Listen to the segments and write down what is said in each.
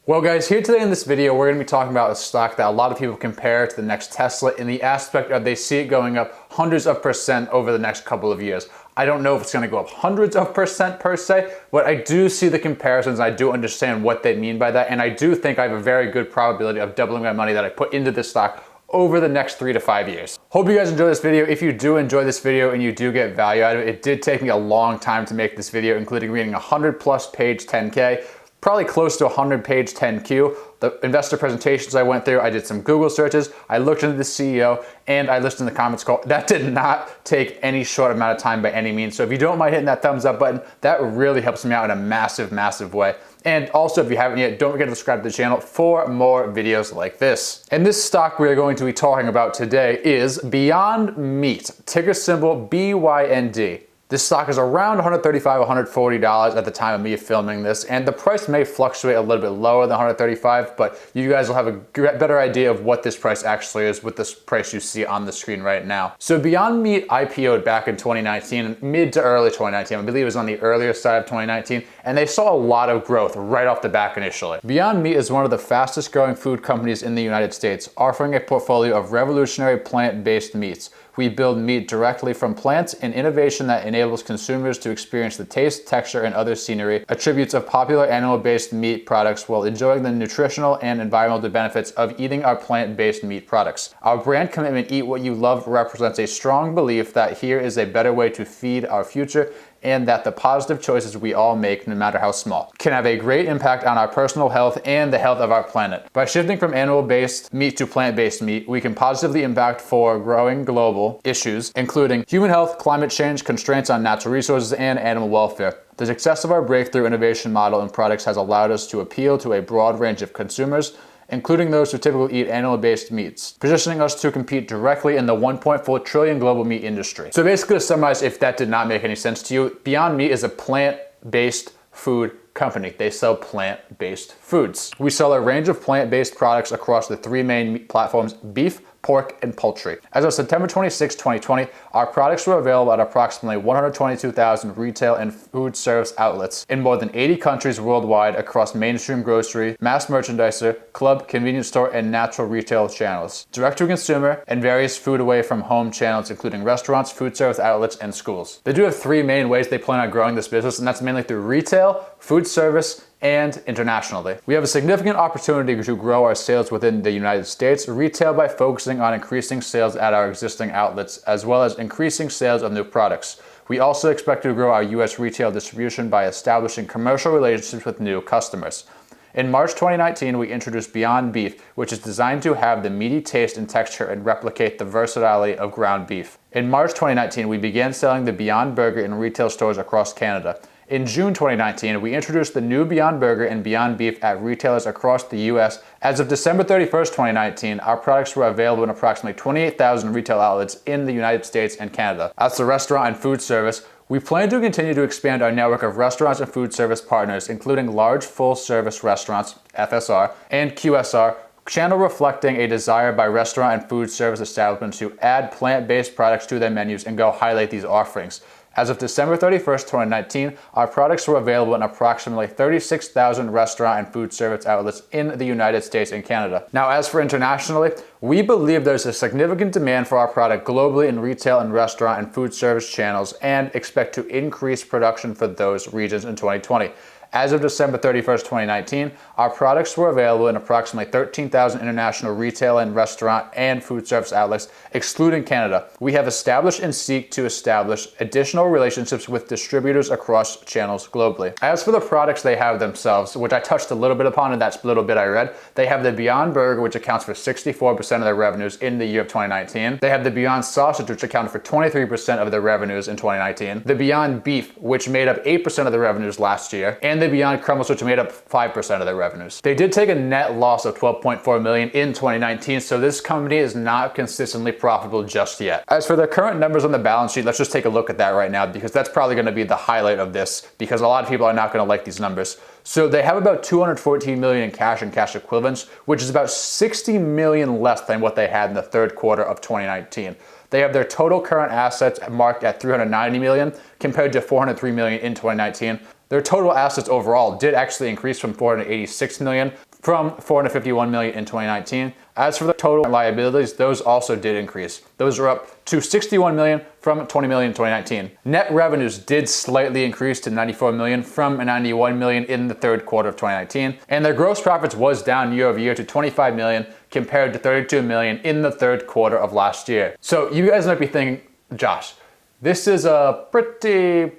Well guys, here today in this video, we're going to be talking about a stock that a lot of people compare to the next Tesla in the aspect of they see it going up hundreds of percent over the next couple of years. I don't know if it's going to go up hundreds of percent per se, but I do see the comparisons. I do understand what they mean by that. And I do think I have a very good probability of doubling my money that I put into this stock over the next 3 to 5 years. Hope you guys enjoy this video. If you do enjoy this video and you do get value out of it, it did take me a long time to make this video, including reading 100+ page 10K. Probably close to 100-page 10Q. The investor presentations I went through, I did some Google searches, I looked into the CEO, and I listened to the comments call. That did not take any short amount of time by any means. So if you don't mind hitting that thumbs up button, that really helps me out in a massive, massive way. And also, if you haven't yet, don't forget to subscribe to the channel for more videos like this. And this stock we are going to be talking about today is Beyond Meat, ticker symbol BYND. This stock is around $135, $140 at the time of me filming this, and the price may fluctuate a little bit lower than $135, but you guys will have a better idea of what this price actually is with this price you see on the screen right now. So Beyond Meat IPO'd back in 2019, mid to early 2019. I believe it was on the earlier side of 2019, and they saw a lot of growth right off the back initially. Beyond Meat is one of the fastest growing food companies in the United States, offering a portfolio of revolutionary plant-based meats. We build meat directly from plants, an innovation that enables consumers to experience the taste, texture, and other scenery, attributes of popular animal-based meat products while enjoying the nutritional and environmental benefits of eating our plant-based meat products. Our brand commitment, Eat What You Love, represents a strong belief that here is a better way to feed our future, and that the positive choices we all make, no matter how small, can have a great impact on our personal health and the health of our planet. By shifting from animal-based meat to plant-based meat, we can positively impact for growing global issues, including human health, climate change, constraints on natural resources, and animal welfare. The success of our breakthrough innovation model and products has allowed us to appeal to a broad range of consumers, including those who typically eat animal-based meats, positioning us to compete directly in the $1.4 trillion global meat industry. So basically, to summarize, if that did not make any sense to you, Beyond Meat is a plant-based food company. They sell plant-based foods. We sell a range of plant-based products across the 3 main meat platforms: beef, pork, and poultry. As of September 26, 2020, our products were available at approximately 122,000 retail and food service outlets in more than 80 countries worldwide across mainstream grocery, mass merchandiser, club, convenience store, and natural retail channels, direct-to-consumer, and various food away from home channels, including restaurants, food service outlets, and schools. They do have 3 main ways they plan on growing this business, and that's mainly through retail, food service, and internationally. We have a significant opportunity to grow our sales within the United States, retail by focusing on increasing sales at our existing outlets, as well as increasing sales of new products. We also expect to grow our US retail distribution by establishing commercial relationships with new customers. In March 2019, we introduced Beyond Beef, which is designed to have the meaty taste and texture and replicate the versatility of ground beef. In March 2019, we began selling the Beyond Burger in retail stores across Canada. In June 2019, we introduced the new Beyond Burger and Beyond Beef at retailers across the US. As of December 31st, 2019, our products were available in approximately 28,000 retail outlets in the United States and Canada. As for restaurant and food service, we plan to continue to expand our network of restaurants and food service partners, including large full-service restaurants, FSR, and QSR, channel reflecting a desire by restaurant and food service establishments to add plant-based products to their menus and go highlight these offerings. As of December 31st, 2019, our products were available in approximately 36,000 restaurant and food service outlets in the United States and Canada. Now, as for internationally, we believe there's a significant demand for our product globally in retail and restaurant and food service channels, and expect to increase production for those regions in 2020. As of December 31st, 2019, our products were available in approximately 13,000 international retail and restaurant and food service outlets, excluding Canada. We have established and seek to establish additional relationships with distributors across channels globally. As for the products they have themselves, which I touched a little bit upon in that little bit I read, they have the Beyond Burger, which accounts for 64% of their revenues in the year of 2019. They have the Beyond Sausage, which accounted for 23% of their revenues in 2019. The Beyond Beef, which made up 8% of the revenues last year, and the Beyond Crumbles, which made up 5% of their revenues. They did take a net loss of $12.4 million in 2019, so this company is not consistently profitable just yet. As for their current numbers on the balance sheet, let's just take a look at that right now, because that's probably going to be the highlight of this, because a lot of people are not going to like these numbers. So they have about $214 million in cash and cash equivalents, which is about $60 million less than what they had in the third quarter of 2019. They have their total current assets marked at $390 million compared to $403 million in 2019. Their total assets overall did actually increase from $486 million from $451 million in 2019. As for the total liabilities, those also did increase. Those are up to $61 million from $20 million in 2019. Net revenues did slightly increase to $94 million from $91 million in the third quarter of 2019. And their gross profits was down year over year to $25 million compared to $32 million in the third quarter of last year. So you guys might be thinking, Josh, this is a pretty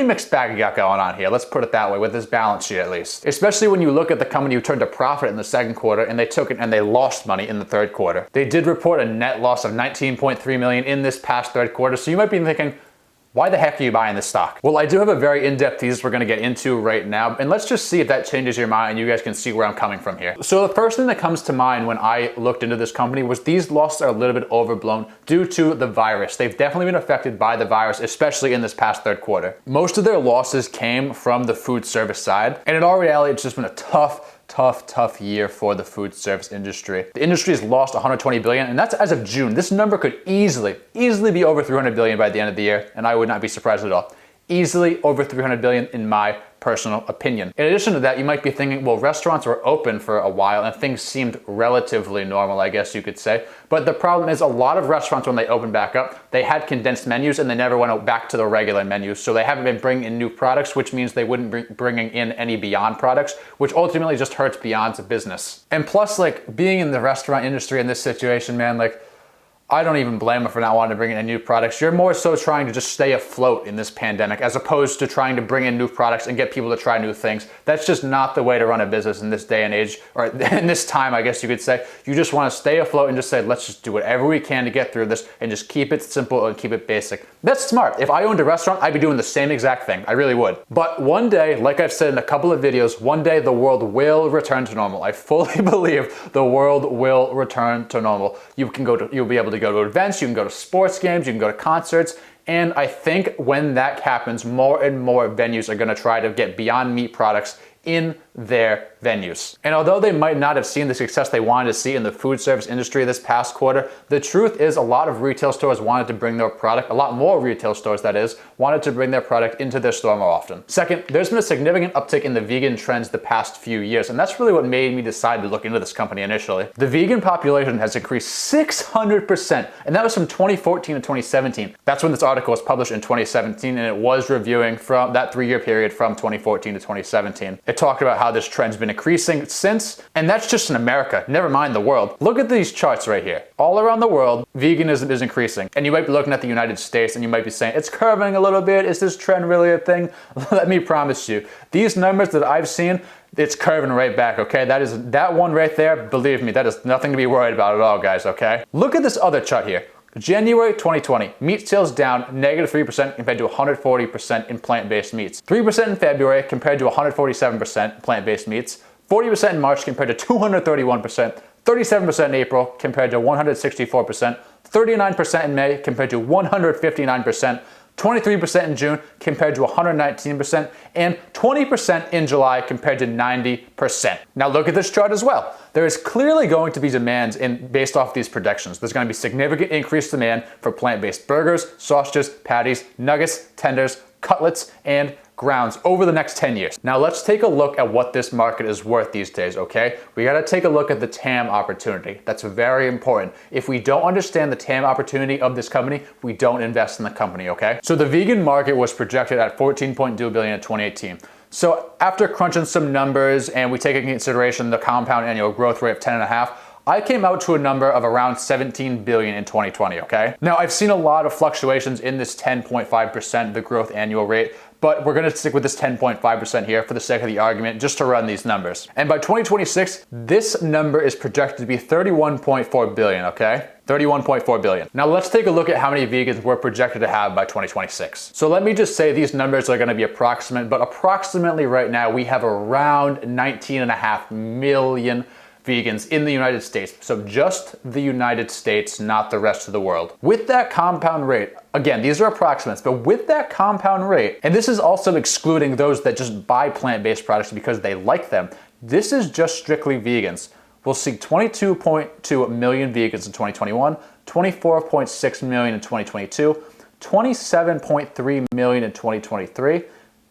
mixed bag you got going on here. Let's put it that way, with this balance sheet at least. Especially when you look at the company who turned a profit in the second quarter and they took it and they lost money in the third quarter. They did report a net loss of $19.3 million in this past third quarter. So you might be thinking, why the heck are you buying this stock? Well, I do have a very in-depth thesis we're gonna get into right now, and let's just see if that changes your mind and you guys can see where I'm coming from here. So the first thing that comes to mind when I looked into this company was these losses are a little bit overblown due to the virus. They've definitely been affected by the virus, especially in this past third quarter. Most of their losses came from the food service side, and in all reality, it's just been a tough year for the food service industry. The industry has lost $120 billion, and that's as of June. This number could easily be over $300 billion by the end of the year, and I would not be surprised at all. Easily over $300 billion in my personal opinion. In addition to that, you might be thinking, well, restaurants were open for a while and things seemed relatively normal, I guess you could say. But the problem is a lot of restaurants, when they opened back up, they had condensed menus and they never went back to the regular menus. So they haven't been bringing in new products, which means they wouldn't be bringing in any Beyond products, which ultimately just hurts Beyond's business. And plus, like, being in the restaurant industry in this situation, man, like, I don't even blame them for not wanting to bring in new products. You're more so trying to just stay afloat in this pandemic as opposed to trying to bring in new products and get people to try new things. That's just not the way to run a business in this day and age, or in this time, I guess you could say. You just want to stay afloat and just say, let's just do whatever we can to get through this and just keep it simple and keep it basic. That's smart. If I owned a restaurant, I'd be doing the same exact thing. I really would. But one day, like I've said in a couple of videos, one day the world will return to normal. I fully believe the world will return to normal. You'll be able to go to events, you can go to sports games, you can go to concerts, and I think when that happens, more and more venues are gonna try to get Beyond Meat products in their venues. And although they might not have seen the success they wanted to see in the food service industry this past quarter, the truth is a lot of retail stores wanted to bring their product, a lot more retail stores that is, wanted to bring their product into their store more often. Second, there's been a significant uptick in the vegan trends the past few years, and that's really what made me decide to look into this company initially. The vegan population has increased 600%, and that was from 2014 to 2017. That's when this article was published in 2017, and it was reviewing from that 3-year period from 2014 to 2017. It talked about how this trend's been increasing since, and that's just in America, never mind the world. Look at these charts right here. All around the world, veganism is increasing. And you might be looking at the United States and you might be saying, it's curving a little bit. Is this trend really a thing? Let me promise you, these numbers that I've seen, it's curving right back, okay? That one right there, believe me, that is nothing to be worried about at all, guys, okay? Look at this other chart here. January 2020, meat sales down -3% compared to 140% in plant-based meats. 3% in February compared to 147% plant-based meats. 40% in March compared to 231%. 37% in April compared to 164%. 39% in May compared to 159%. 23% in June compared to 119%, and 20% in July compared to 90%. Now look at this chart as well. There is clearly going to be demands based off these projections. There's going to be significant increased demand for plant-based burgers, sausages, patties, nuggets, tenders, cutlets, and grounds over the next 10 years. Now let's take a look at what this market is worth these days, okay? We gotta take a look at the TAM opportunity. That's very important. If we don't understand the TAM opportunity of this company, we don't invest in the company, okay? So the vegan market was projected at $14.2 billion in 2018. So after crunching some numbers and we take into consideration the compound annual growth rate of 10.5, I came out to a number of around 17 billion in 2020, okay? Now I've seen a lot of fluctuations in this 10.5%, the growth annual rate, but we're gonna stick with this 10.5% here for the sake of the argument, just to run these numbers. And by 2026, this number is projected to be 31.4 billion, okay? 31.4 billion. Now let's take a look at how many vegans we're projected to have by 2026. So let me just say these numbers are gonna be approximate, but approximately right now we have around 19.5 million vegans in the United States. So just the United States, not the rest of the world. With that compound rate, again, these are approximates, but with that compound rate, and this is also excluding those that just buy plant-based products because they like them, this is just strictly vegans. We'll see 22.2 million vegans in 2021, 24.6 million in 2022, 27.3 million in 2023,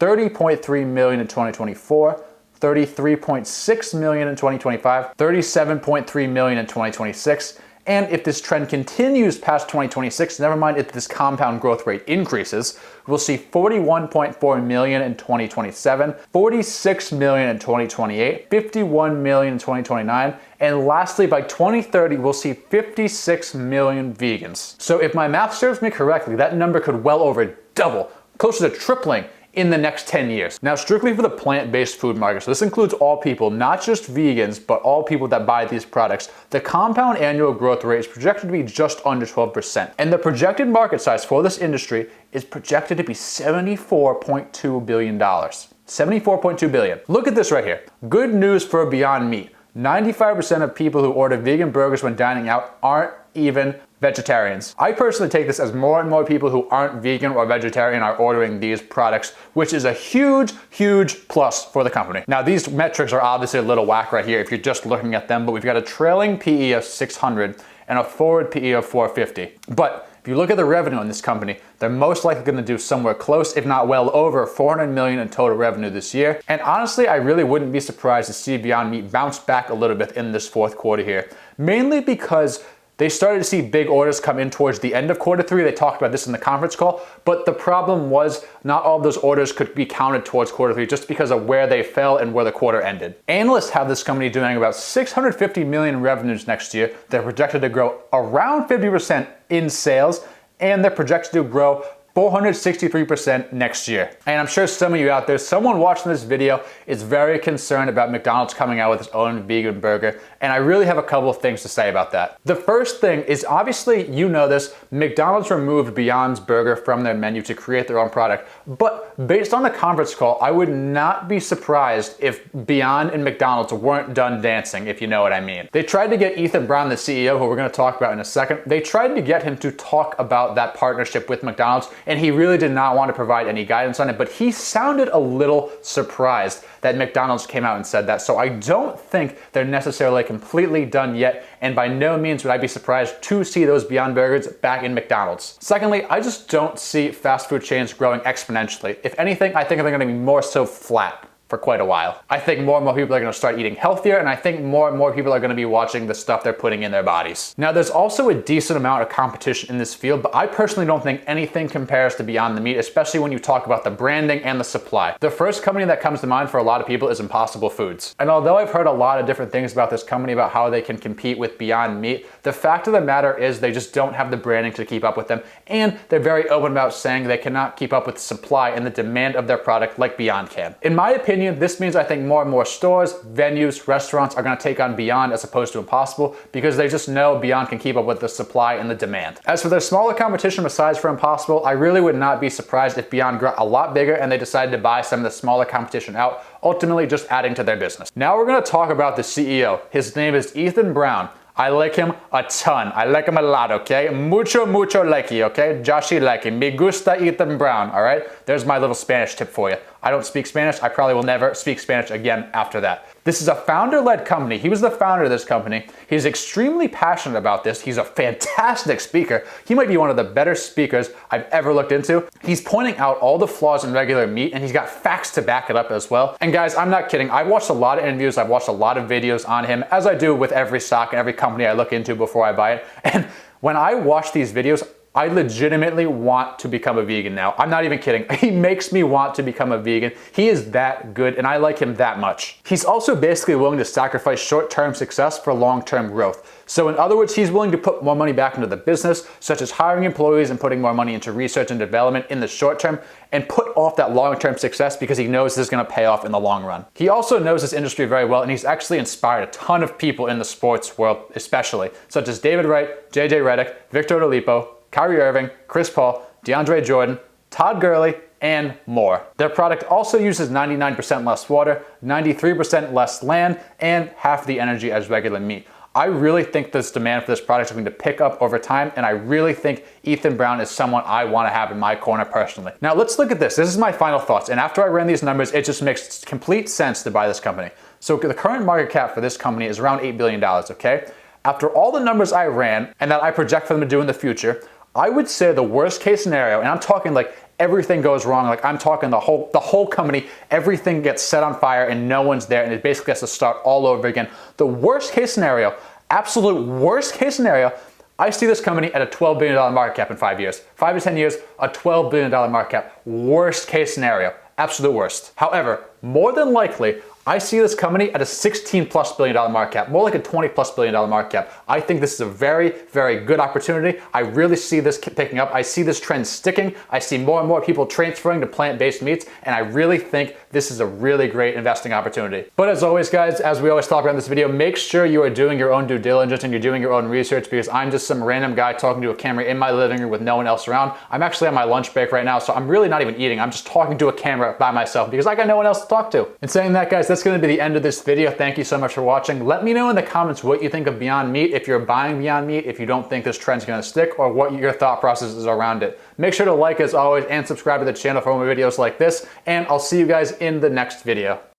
$30.3 million in 2024, $33.6 million in 2025, $37.3 million in 2026, and if this trend continues past 2026, never mind if this compound growth rate increases, we'll see $41.4 million in 2027, $46 million in 2028, $51 million in 2029, and lastly, by 2030, we'll see 56 million vegans. So if my math serves me correctly, that number could well over double, closer to tripling in the next 10 years. Now, strictly for the plant-based food market, so this includes all people, not just vegans, but all people that buy these products, the compound annual growth rate is projected to be just under 12%. And the projected market size for this industry is projected to be $74.2 billion. $74.2 billion. Look at this right here. Good news for Beyond Meat. 95% of people who order vegan burgers when dining out aren't even vegetarians. I personally take this as more and more people who aren't vegan or vegetarian are ordering these products, which is a huge, huge plus for the company. Now, these metrics are obviously a little whack right here if you're just looking at them, but we've got a trailing PE of 600 and a forward PE of 450. But if you look at the revenue in this company, they're most likely going to do somewhere close, if not well over, 400 million in total revenue this year. And honestly, I really wouldn't be surprised to see Beyond Meat bounce back a little bit in this fourth quarter here, mainly because they started to see big orders come in towards the end of quarter three. They talked about this in the conference call, but the problem was not all of those orders could be counted towards quarter three just because of where they fell and where the quarter ended. Analysts have this company doing about 650 million in revenues next year. They're projected to grow around 50% in sales, and they're projected to grow 463% next year. And I'm sure some of you out there, someone watching this video is very concerned about McDonald's coming out with its own vegan burger, and I really have a couple of things to say about that. The first thing is, obviously, you know this, McDonald's removed Beyond's burger from their menu to create their own product, but based on the conference call, I would not be surprised if Beyond and McDonald's weren't done dancing, if you know what I mean. They tried to get Ethan Brown, the CEO, who we're gonna talk about in a second, they tried to get him to talk about that partnership with McDonald's, and he really did not want to provide any guidance on it, but he sounded a little surprised that McDonald's came out and said that. So I don't think they're necessarily completely done yet, and by no means would I be surprised to see those Beyond Burgers back in McDonald's. Secondly, I just don't see fast food chains growing exponentially. If anything, I think they're gonna be more so flat for quite a while. I think more and more people are gonna start eating healthier, and I think more and more people are gonna be watching the stuff they're putting in their bodies. Now, there's also a decent amount of competition in this field, but I personally don't think anything compares to Beyond the Meat, especially when you talk about the branding and the supply. The first company that comes to mind for a lot of people is Impossible Foods. And although I've heard a lot of different things about this company, about how they can compete with Beyond Meat, the fact of the matter is they just don't have the branding to keep up with them, and they're very open about saying they cannot keep up with the supply and the demand of their product like Beyond can. In my opinion, this means I think more and more stores, venues, restaurants are going to take on Beyond as opposed to Impossible, because they just know Beyond can keep up with the supply and the demand. As for their smaller competition besides for Impossible, I really would not be surprised if Beyond got a lot bigger and they decided to buy some of the smaller competition out, ultimately just adding to their business. Now we're going to talk about the CEO. His name is Ethan Brown. I like him a ton. I like him a lot, okay? Mucho, mucho likey, okay? Joshi likey. Me gusta Ethan Brown, all right? There's my little Spanish tip for you. I don't speak Spanish. I probably will never speak Spanish again after that. This is a founder-led company. He was the founder of this company. He's extremely passionate about this. He's a fantastic speaker. He might be one of the better speakers I've ever looked into. He's pointing out all the flaws in regular meat, and he's got facts to back it up as well. And guys, I'm not kidding. I've watched a lot of interviews. I've watched a lot of videos on him, as I do with every stock and every company I look into before I buy it. And when I watch these videos, I legitimately want to become a vegan now. I'm not even kidding. He makes me want to become a vegan. He is that good, and I like him that much. He's also basically willing to sacrifice short-term success for long-term growth. So in other words, he's willing to put more money back into the business, such as hiring employees and putting more money into research and development in the short term, and put off that long-term success because he knows this is going to pay off in the long run. He also knows this industry very well, and he's actually inspired a ton of people in the sports world, especially, such as David Wright, JJ Redick, Victor Oladipo, Kyrie Irving, Chris Paul, DeAndre Jordan, Todd Gurley, and more. Their product also uses 99% less water, 93% less land, and half the energy as regular meat. I really think this demand for this product is going to pick up over time, and I really think Ethan Brown is someone I want to have in my corner personally. Now let's look at this. This is my final thoughts, and after I ran these numbers, it just makes complete sense to buy this company. So the current market cap for this company is around $8 billion, okay? After all the numbers I ran and that I project for them to do in the future, I would say the worst case scenario, and I'm talking like everything goes wrong. Like I'm talking the whole company, everything gets set on fire and no one's there and it basically has to start all over again. The worst case scenario, absolute worst case scenario, I see this company at a $12 billion market cap in 5 years. 5 to 10 years, a $12 billion market cap. Worst case scenario, absolute worst. However, more than likely, I see this company at a $16+ billion market cap, more like a $20+ billion market cap. I think this is a very, very good opportunity. I really see this picking up. I see this trend sticking. I see more and more people transferring to plant-based meats, and I really think this is a really great investing opportunity. But as always, guys, as we always talk about in this video, make sure you are doing your own due diligence and you're doing your own research, because I'm just some random guy talking to a camera in my living room with no one else around. I'm actually on my lunch break right now, so I'm really not even eating. I'm just talking to a camera by myself because I got no one else to talk to. And saying that, guys, that's going to be the end of this video. Thank you so much for watching. Let me know in the comments what you think of Beyond Meat, if you're buying Beyond Meat, if you don't think this trend's going to stick, or what your thought process is around it. Make sure to like as always and subscribe to the channel for more videos like this, and I'll see you guys in the next video.